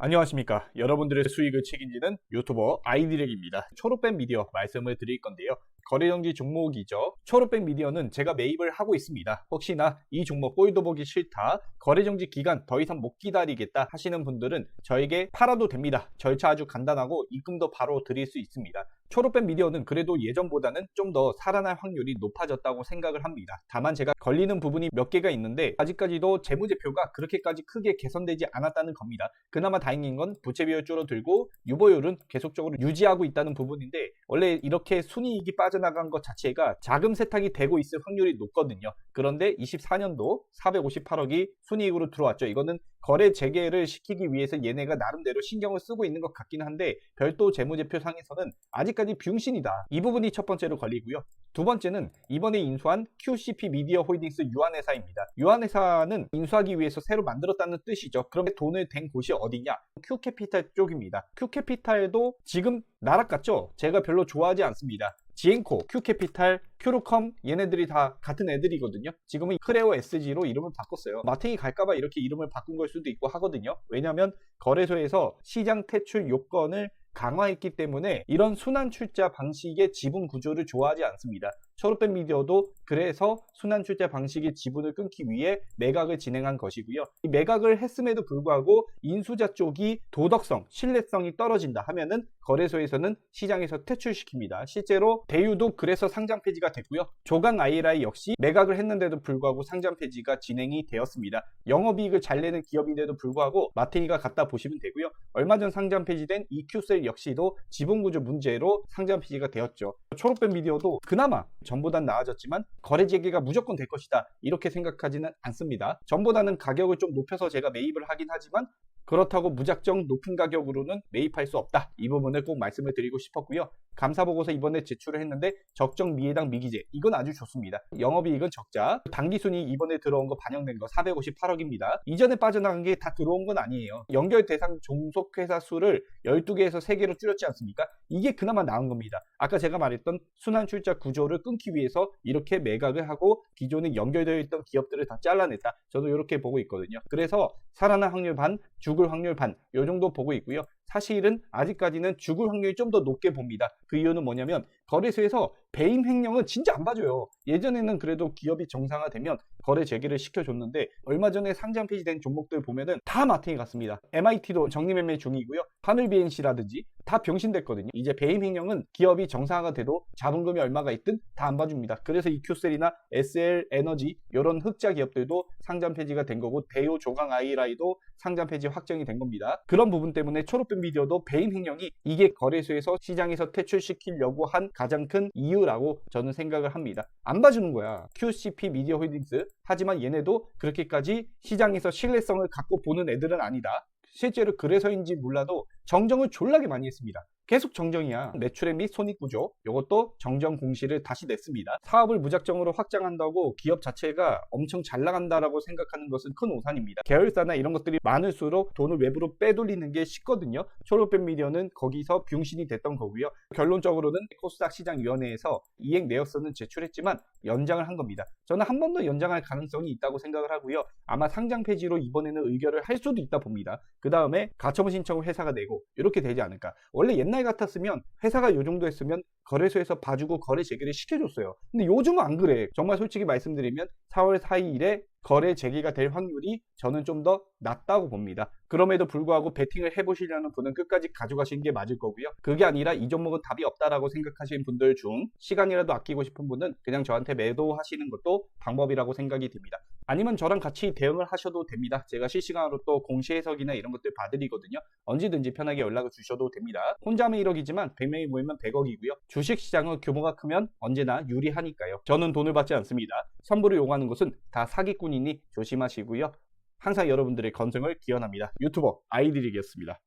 안녕하십니까. 여러분들의 수익을 책임지는 유튜버 아이디렉입니다. 초록뱀 미디어 말씀을 드릴 건데요. 거래정지 종목이죠. 초록뱀 미디어는 제가 매입을 하고 있습니다. 혹시나 이 종목 꼴도 보기 싫다, 거래정지 기간 더 이상 못 기다리겠다 하시는 분들은 저에게 팔아도 됩니다. 절차 아주 간단하고 입금도 바로 드릴 수 있습니다. 초록뱀 미디어는 그래도 예전보다는 좀 더 살아날 확률이 높아졌다고 생각을 합니다. 다만 제가 걸리는 부분이 몇 개가 있는데 아직까지도 재무제표가 그렇게까지 크게 개선되지 않았다는 겁니다. 그나마 다행인 건 부채 비율 줄어들고 유보율은 계속적으로 유지하고 있다는 부분인데, 원래 이렇게 순이익이 빠져나간 것 자체가 자금 세탁이 되고 있을 확률이 높거든요. 그런데 24년도 458억이 순이익으로 들어왔죠. 이거는 거래 재개를 시키기 위해서 얘네가 나름대로 신경을 쓰고 있는 것 같긴 한데, 별도 재무제표 상에서는 아직까지 비용신이다. 이 부분이 첫 번째로 걸리고요. 두 번째는 이번에 인수한 QCP 미디어 홀딩스 유한회사입니다. 유한회사는 인수하기 위해서 새로 만들었다는 뜻이죠. 그럼 돈을 댄 곳이 어디냐? Q캐피탈 쪽입니다. Q캐피탈도 지금 나락같죠? 제가 별로 좋아하지 않습니다. 지엔코, Q캐피탈, 큐로컴 얘네들이 다 같은 애들이거든요. 지금은 크레오 SG로 이름을 바꿨어요. 마탱이 갈까봐 이렇게 이름을 바꾼 걸 수도 있고 하거든요. 왜냐하면 거래소에서 시장 퇴출 요건을 강화했기 때문에 이런 순환 출자 방식의 지분 구조를 좋아하지 않습니다. 초록뱀 미디어도 그래서 순환 출자 방식의 지분을 끊기 위해 매각을 진행한 것이고요. 이 매각을 했음에도 불구하고 인수자 쪽이 도덕성, 신뢰성이 떨어진다 하면은 거래소에서는 시장에서 퇴출시킵니다. 실제로 대유도 그래서 상장 폐지가 됐고요. 조강 아이라이 역시 매각을 했는데도 불구하고 상장 폐지가 진행이 되었습니다. 영업이익을 잘 내는 기업인데도 불구하고 마탱이가 갖다 보시면 되고요. 얼마 전 상장 폐지된 EQ셀 역시도 지분구조 문제로 상장 폐지가 되었죠. 초록뱀 미디어도 그나마 전보단 나아졌지만 거래 재개가 무조건 될 것이다 이렇게 생각하지는 않습니다. 전보다는 가격을 좀 높여서 제가 매입을 하긴 하지만 그렇다고 무작정 높은 가격으로는 매입할 수 없다. 이 부분을 꼭 말씀을 드리고 싶었고요. 감사보고서 이번에 제출을 했는데 적정 미해당 미기재, 이건 아주 좋습니다. 영업이익은 적자, 당기순이익 이번에 들어온 거 반영된 거 458억입니다. 이전에 빠져나간 게 다 들어온 건 아니에요. 연결 대상 종속회사 수를 12개에서 3개로 줄였지 않습니까? 이게 그나마 나은 겁니다. 아까 제가 말했던 순환 출자 구조를 끊기 위해서 이렇게 매각을 하고 기존에 연결되어 있던 기업들을 다 잘라냈다. 저도 이렇게 보고 있거든요. 그래서 살아날 확률 반, 죽을 확률 반, 요 정도 보고 있고요. 사실은 아직까지는 죽을 확률이 좀 더 높게 봅니다. 그 이유는 뭐냐면 거래소에서 배임 횡령은 진짜 안 봐줘요. 예전에는 그래도 기업이 정상화되면 거래 재개를 시켜줬는데 얼마 전에 상장 폐지된 종목들 보면은 다 마탱이 갔습니다. MIT도 정리매매 중이고요. 하늘 BNC라든지 다 병신됐거든요. 이제 배임 횡령은 기업이 정상화가 돼도 자본금이 얼마가 있든 다 안 봐줍니다. 그래서 EQ셀이나 SL 에너지 이런 흑자 기업들도 상장 폐지가 된 거고, 대요 조강 아이라이도 상장 폐지 확정이 된 겁니다. 그런 부분 때문에 초록뱀 미디어도 배임 횡령이 이게 거래소에서 시장에서 퇴출시키려고 한 가장 큰 이유라고 저는 생각을 합니다. 안 봐주는 거야. QCP 미디어 홀딩스. 하지만 얘네도 그렇게까지 시장에서 신뢰성을 갖고 보는 애들은 아니다. 실제로 그래서인지 몰라도 정정을 졸라게 많이 했습니다. 계속 정정이야. 매출액 및 손익구조, 이것도 정정 공시를 다시 냈습니다. 사업을 무작정으로 확장한다고 기업 자체가 엄청 잘 나간다라고 생각하는 것은 큰 오산입니다. 계열사나 이런 것들이 많을수록 돈을 외부로 빼돌리는 게 쉽거든요. 초록뱀 미디어는 거기서 병신이 됐던 거고요. 결론적으로는 코스닥 시장위원회에서 이행 내역서는 제출했지만 연장을 한 겁니다. 저는 한 번 더 연장할 가능성이 있다고 생각을 하고요. 아마 상장 폐지로 이번에는 의결을 할 수도 있다 봅니다. 그 다음에 가처분 신청을 회사가 내고 이렇게 되지 않을까. 원래 옛날 같았으면 회사가 요 정도 했으면 거래소에서 봐주고 거래 재개를 시켜줬어요. 근데 요즘은 안 그래. 정말 솔직히 말씀드리면 4월 4일에 거래 재개가 될 확률이 저는 좀 더 낮다고 봅니다. 그럼에도 불구하고 베팅을 해보시려는 분은 끝까지 가져가시는 게 맞을 거고요. 그게 아니라 이 종목은 답이 없다라고 생각하시는 분들 중 시간이라도 아끼고 싶은 분은 그냥 저한테 매도하시는 것도 방법이라고 생각이 듭니다. 아니면 저랑 같이 대응을 하셔도 됩니다. 제가 실시간으로 또 공시 해석이나 이런 것들 봐드리거든요. 언제든지 편하게 연락을 주셔도 됩니다. 혼자 하면 1억이지만 100명이 모이면 100억이고요. 주식시장은 규모가 크면 언제나 유리하니까요. 저는 돈을 받지 않습니다. 선불을 요구하는 것은 다 사기꾼이니 조심하시고요. 항상 여러분들의 건승을 기원합니다. 유튜버 아이디렉이었습니다.